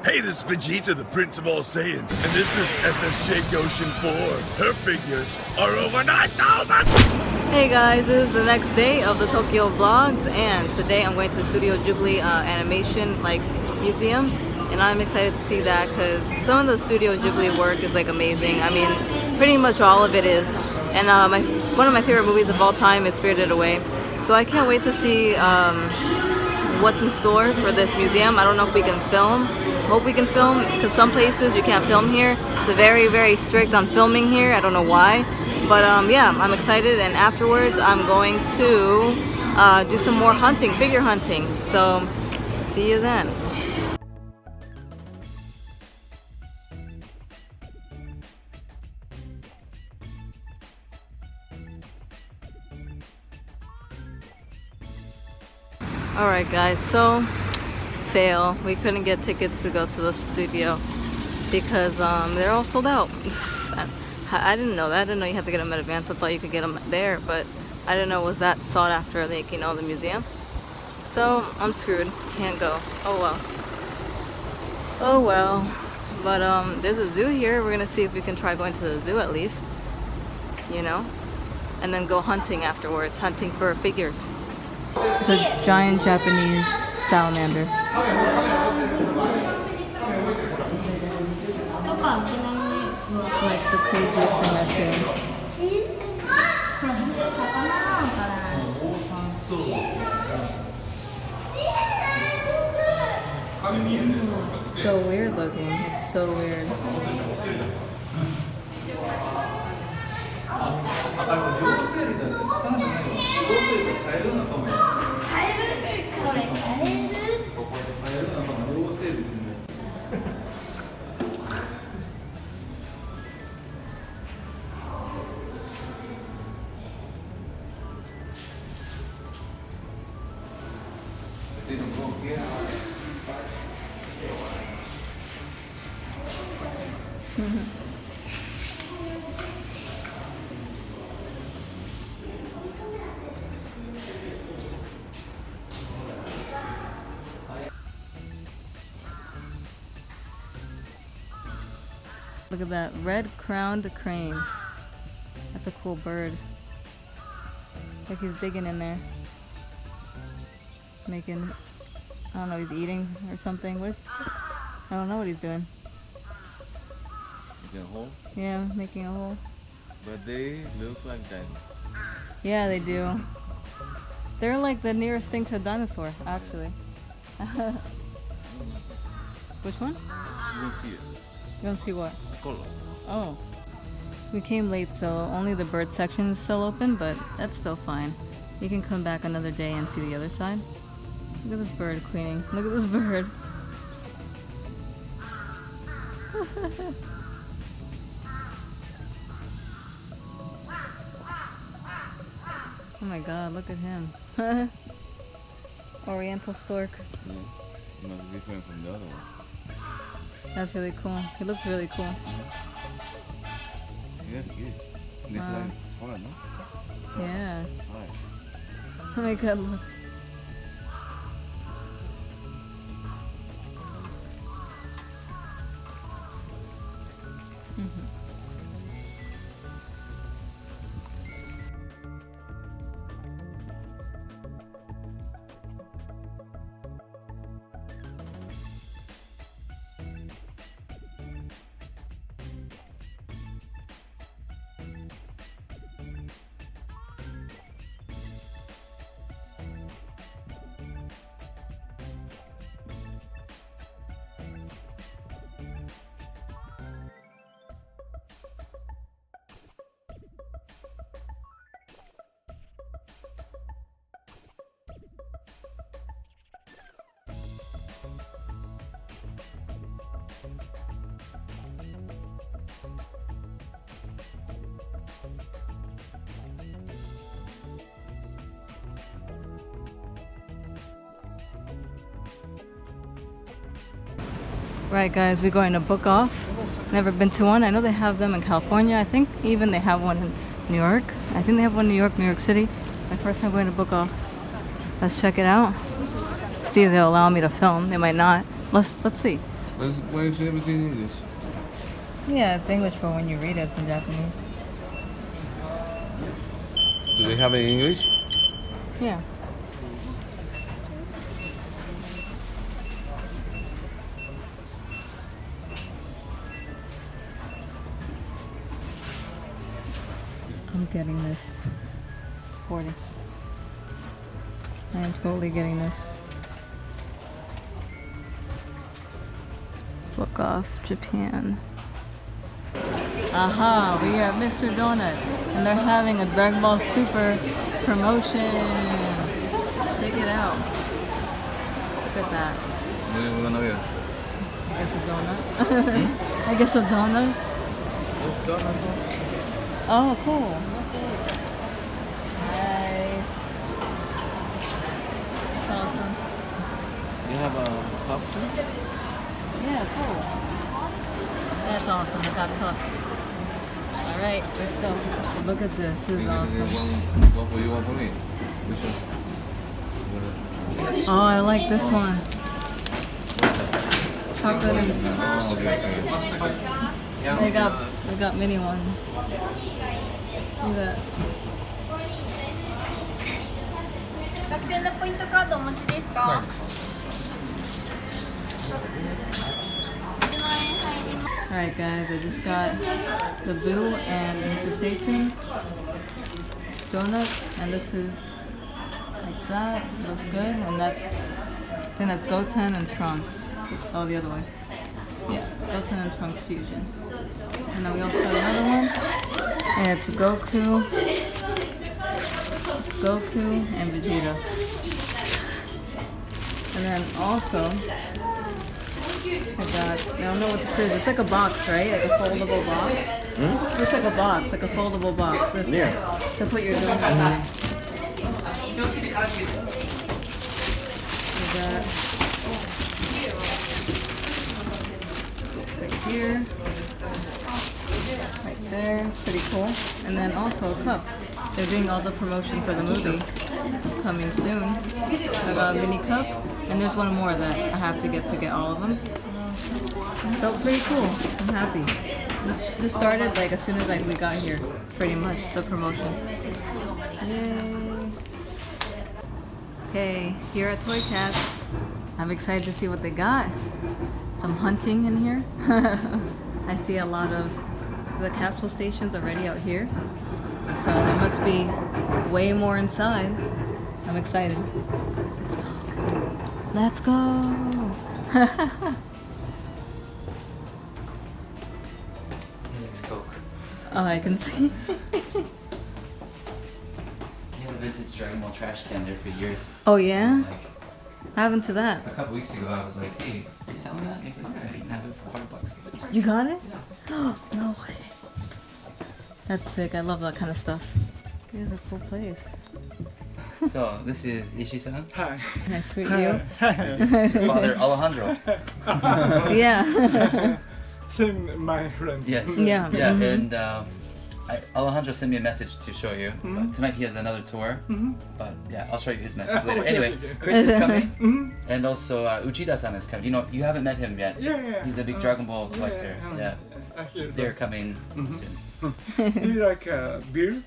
Hey, this is Vegeta, the Prince of all Saiyans, and this is SSJ Goshen 4. Her figures are over 9,000! Hey guys, this is the next day of the Tokyo vlogs, and today I'm going to the Studio Ghibli animation museum, and I'm excited to see that because some of the Studio Ghibli work is amazing. I mean, pretty much all of it is. And one of my favorite movies of all time is Spirited Away. So I can't wait to see what's in store for this museum. I don't know if we can film. Hope we can film, because some places you can't film here. It's very, very strict on filming here. I don't know why. But yeah, I'm excited, and afterwards I'm going to do some more hunting, figure hunting. So see you then. Alright guys, so fail. We couldn't get tickets to go to the studio because they're all sold out. I didn't know that. I didn't know you had to get them in advance. I thought you could get them there, but I didn't know it was that sought after, the museum. So I'm screwed. Can't go. Oh well. Oh well. But there's a zoo here. We're gonna see if we can try going to the zoo at least. And then go hunting afterwards. Hunting for figures. It's a giant Japanese salamander. It's like the craziest thing I've seen. So weird looking. It's so weird. Look at that red-crowned crane. That's a cool bird. Like he's digging in there. Making, I don't know, he's eating or something. I don't know what he's doing. Making a hole? Yeah, making a hole. But they look like dinosaurs. Yeah, they do. They're like the nearest thing to a dinosaur, actually. Which one? You don't see it. You don't see what? The color. Oh. We came late, so only the bird section is still open, but that's still fine. You can come back another day and see the other side. Look at this bird queening. Look at this bird. Oh my god, look at him. Oriental stork. Yeah. It must be different from the other one. That's really cool. He looks really cool. Yeah, it is. It's like fun, no? Yeah. Right. Oh my god, look. Right guys, we're going to book off. Never been to one. I know they have them in California. I think even they have one in New York. I think they have one in New York City. My first time going to book off. Let's check it out. See if they'll allow me to film. They might not. Let's see. Why is everything in English? Yeah, it's English, but when you read it, it's in Japanese. Do they have it in English? Yeah. I'm getting this. 40. I am totally getting this. Book off Japan. Aha, we are at Mr. Donut. And they're having a Dragon Ball Super promotion. Check it out. Look at that. What are we gonna get? I guess a donut. I guess a donut. Oh, cool. Nice. That's awesome. You have a cup too? Yeah, cool. That's awesome. I got cups. Alright, let's go. Look at this. This is awesome. One for you, one for me. Which one? Oh, I like this one. Chocolate and Oh, okay. they got mini ones. See that? 楽天のポイントカードお持ちですか？ Alright guys, I just got the Boo and Mr. Satan donut, and this is like that. Looks good, and that's, I think that's Goten and Trunks. Oh, the other way. Yeah, Goten and Trunks fusion. And then we also got another one, and it's Goku and Vegeta. And then also, I don't know what this is. It's like a box, right? Like a foldable box. It looks like a box, like a foldable box. This to put your donut in. That. Right here. Right there. Pretty cool. And then also a cup. They're doing all the promotion for the movie coming soon. I got a mini cup, and there's one more that I have to get all of them. So pretty cool. I'm happy. This started like as soon as we got here, pretty much the promotion. Yay! Okay, here at Toy Cats. I'm excited to see what they got. Some hunting in here. I see a lot of the capsule stations already out here. So there must be way more inside. I'm excited. Let's go! Coke. Oh, I can see. He had a vintage Dragon Ball trash can there for years. Oh yeah? Like, What happened to that? a couple weeks ago, I was like, "Hey, are you selling that?" And he's like, "Yeah, you can have it for $5." I was like, You got it? Yeah. No way. That's sick. I love that kind of stuff. It is a cool place. So this is Ishii-san. Hi. Nice to meet you. It's your father Alejandro. Yeah. Same, my friend. Yes. Yeah. Yeah. Mhm. And Alejandro sent me a message to show you. But tonight he has another tour. But yeah, I'll show you his message later. Okay, Anyway, okay. Chris is coming, and also Uchida-san is coming. You haven't met him yet. Yeah. He's a big Dragon Ball collector. Yeah. I hear They're that. coming soon. Do you like beer?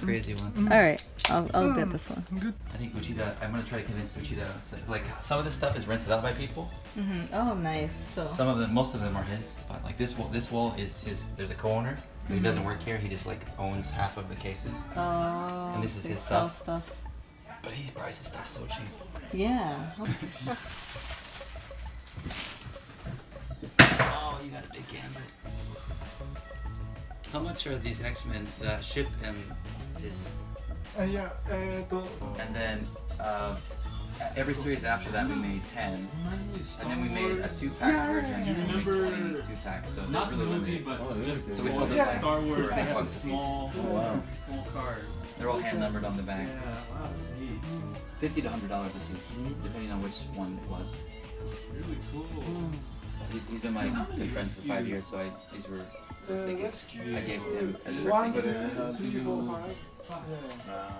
Crazy one. All right. I'll get this one. I think Uchida. I'm gonna try to convince Uchida. Like some of this stuff is rented out by people. Oh, nice. So. Some of them, most of them are his. But like this wall is his. There's a co-owner. He doesn't work here. He just like owns half of the cases. Oh. And this is they his sell stuff. But he prices stuff so cheap. Yeah. Oh, you got a big gander. How much are these X-Men? The ship and this. Yeah. And then every series after that we made 10. And then we made a 2-pack version. Yeah. We made 20 2-packs, so Not they're the really movie, limited. but just So we sold them Yeah. like Star Wars. for They have $5 a piece. small, Wow. small card. They're all hand numbered on the back. Yeah, wow, that's neat. $50 to $100 a piece, depending on which one it was. Really cool. He's been my good friends for 5 years, so these were birthday gifts I gave to him as a One, birthday two, gift. three, four, five.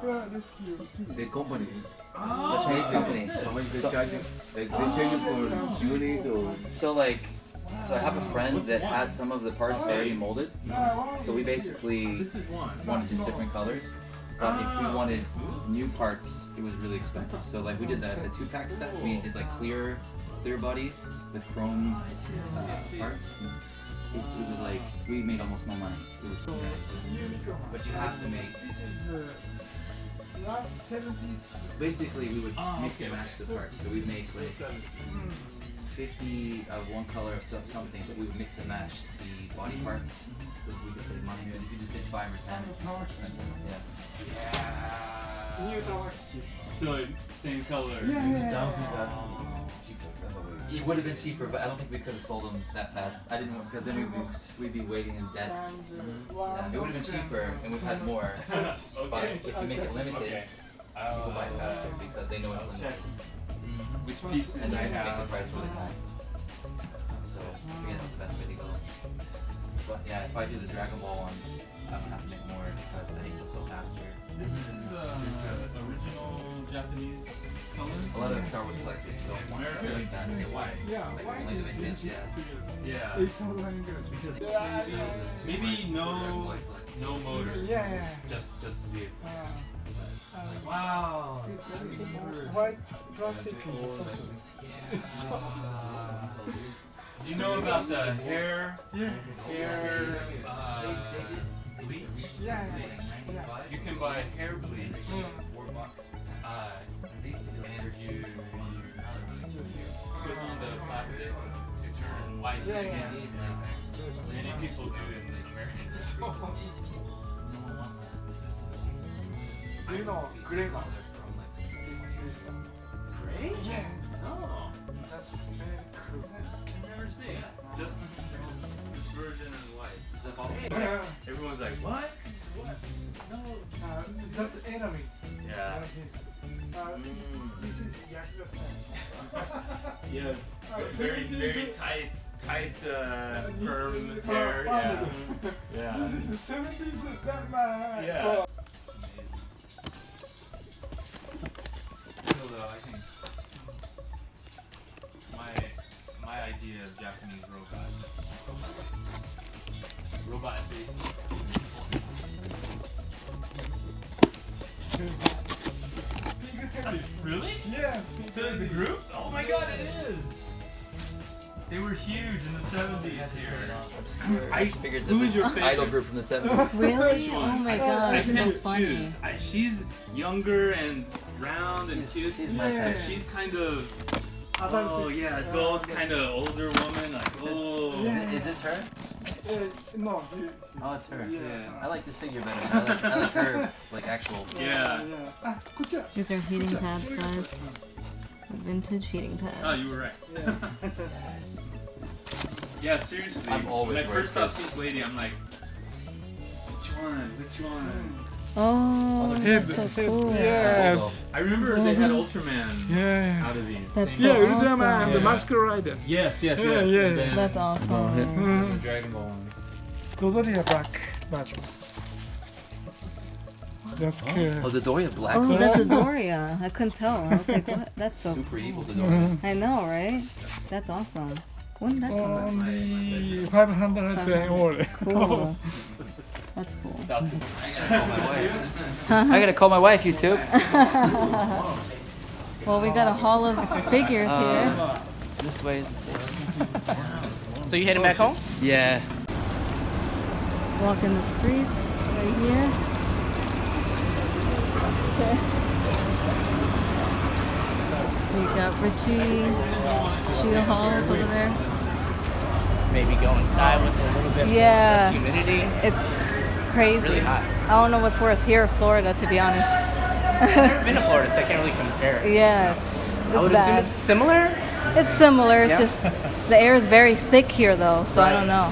Yeah. That's cute too. The company. The Chinese company. How much they charge you? They charge you for unit or? So I have a friend that had some of the parts already molded. So we basically wanted just different colors. But if we wanted new parts, it was really expensive. So like we did the 2-pack set. We did like clear bodies with chrome parts. It was like we made almost no money. It was so nice. But you have to make. Last 70s. Basically, we would mix and match the parts. So we'd make like 50 of one color of something, but we would mix and match the body parts so that we could save money. Because if you just did 5 or 10, it's more expensive. So same color. It would have been cheaper, but I don't think we could have sold them that fast. I didn't want, because then we'd be waiting in debt. Yeah, it would have been cheaper and we've had more. But if you make it limited, people buy it faster because they know it's limited. Which pieces And I then make have. the price really high. So again, that's the best way to go. But yeah, if I do the Dragon Ball ones, I'm gonna have to make more because I think they'll sell faster. This is the original Japanese color. A lot of Star Wars collectors don't want to like that. They want Yeah, like why only the is vintage, it? yeah. Yeah. It's so language. Because Yeah. maybe no motor. Yeah. Just vehicle. Like, Wow. white plastic is also. Do you know about the hair Yeah. bleach? Yeah. You can buy hair bleach. $4. And you put on the plastic to turn white Yeah, again. yeah. Many people do in America. Do you know gray one? This one. Gray? Yeah. No. That's very cool. I've never seen. Just this version in white. Yeah. Everyone's like, what? What? No. That's enemy. Yeah. This is Yakuza style. Yes. Very, Very tight, perm hair. Yeah. Yeah. This is the 70s. That man. Yeah. Still though, I think my idea of Japanese robot faces. Really? Yes. The group? Oh my god, it is! They were huge in the 70s here. Action figures who of is your this favorite? idol group from the 70s. Really? one? Oh my I gosh, can't that's funny. choose. She's younger and round and cute. She's my Yeah. type. She's kind of, oh yeah, adult, kind of older woman. Like, oh. Yeah. Is this her? No. Oh, it's her. Yeah. I like this figure better. I like her, like actual. Yeah. Ah, こっちは These are heating pads, guys. Vintage heating pads. Oh, you were right. Yeah. Yeah, seriously. I've always when I wear first saw this. Pink Lady, I'm like, which one? Which one? Oh, Head. that's so cool. Yes. I remember they had Ultraman Yeah. out of these. That's Same- so Yeah, Ultraman awesome. and the Mask Rider. Yes, yes, Yeah, yes. yeah. And then That's awesome. the Dragon Ball ones. Dodoria black version. That's cool. Oh, the Doria Black. Oh, that's a Doria. I couldn't tell. I was like, what? That's so Super evil Doria. I know, right? That's awesome. When did that come out? Only 500 yen only. Cool. That's cool. I gotta call my wife. I gotta call my wife, YouTube. Well, we got a haul of figures here. This way. So you heading back home? Yeah. Walking the streets right here. Okay. We got Richie Shia halls over there. Maybe go inside with a little bit Yeah. less humidity. It's crazy. Really hot. I don't know what's worse here in Florida, to be honest. I've been to Florida, so I can't really compare. Yeah, it's I would assume bad. it's similar. It's similar. It's Yeah. just the air is very thick here, though, so I don't know.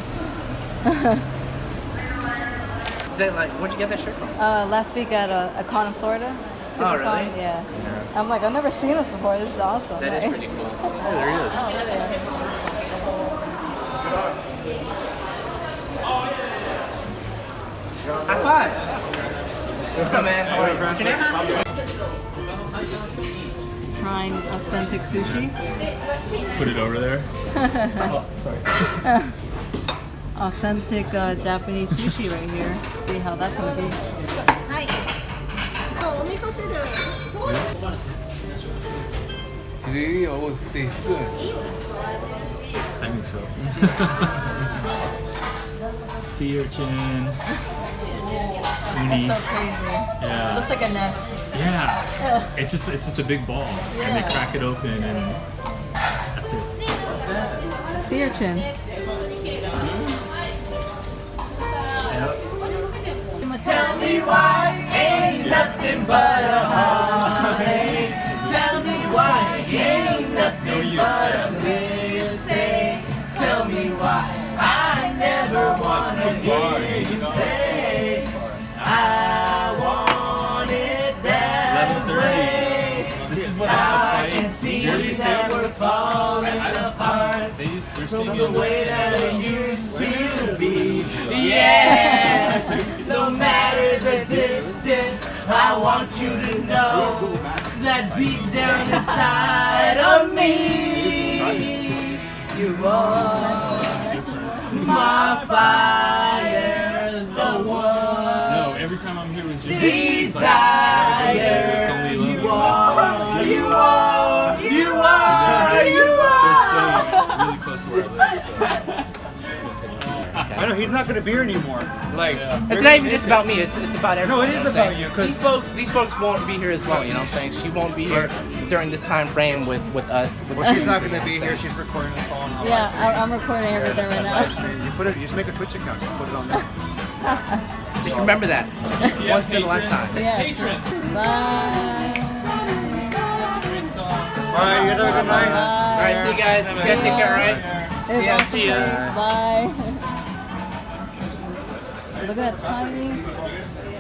Is it like, where'd you get that shirt from? Last week at a con in Florida. Oh, really? Supercon, yeah. I'm like, I've never seen this before. This is awesome. That is right? pretty cool. Oh, there he is. High five. What's up, man? How are you? What's your name? Trying authentic sushi. Put it over there. Authentic Japanese sushi right here. See how that's gonna be. Today always tastes good. I think so. Sea urchin. Uni. That's so crazy. Yeah. Looks like a nest. Yeah. It's just a big ball, and Yeah. they crack it open, and that's it. Sea urchin. Yep. Tell me why ain't nothing but a heartache. Tell me why ain't nothing but a mistake. Tell me why I never wanna hear you say I want it that way. This is what I can see that we're falling apart from the way that it used to be. Yeah, no matter the distance, I want you to know that deep down inside of me, you are my fire, the one. No, every time I'm here with Jimmy, Desire, you are, you are, you are, you are. really close to where I live. I know he's not gonna be here anymore. Like, It's not even just about me, it's about everyone. No, it you know is what I'm about saying? you, 'cause- These folks won't be here as well, you know what I'm saying? She won't be here during this time frame with us. well, she's not gonna be here. She's recording the phone. On Yeah, I'm recording everything right now. You put it. You just make a Twitch account. Just put it on there. Just remember that. Once in a lifetime. Yeah. Patrons. Bye. Great song. All right, you guys have a good night. Alright, see you guys. You guys take care, alright? It's ya. awesome. See ya. Bye. Look at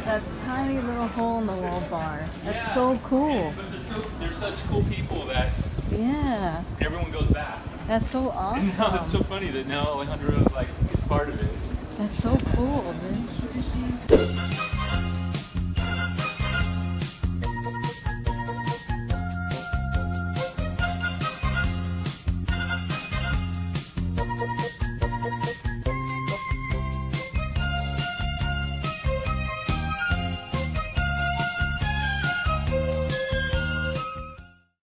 that tiny little hole in the wall bar. That's so cool. But they're such cool people that Yeah, everyone goes back. that's so awesome. And now it's so funny that now Alejandro is like part of it. That's so cool, dude.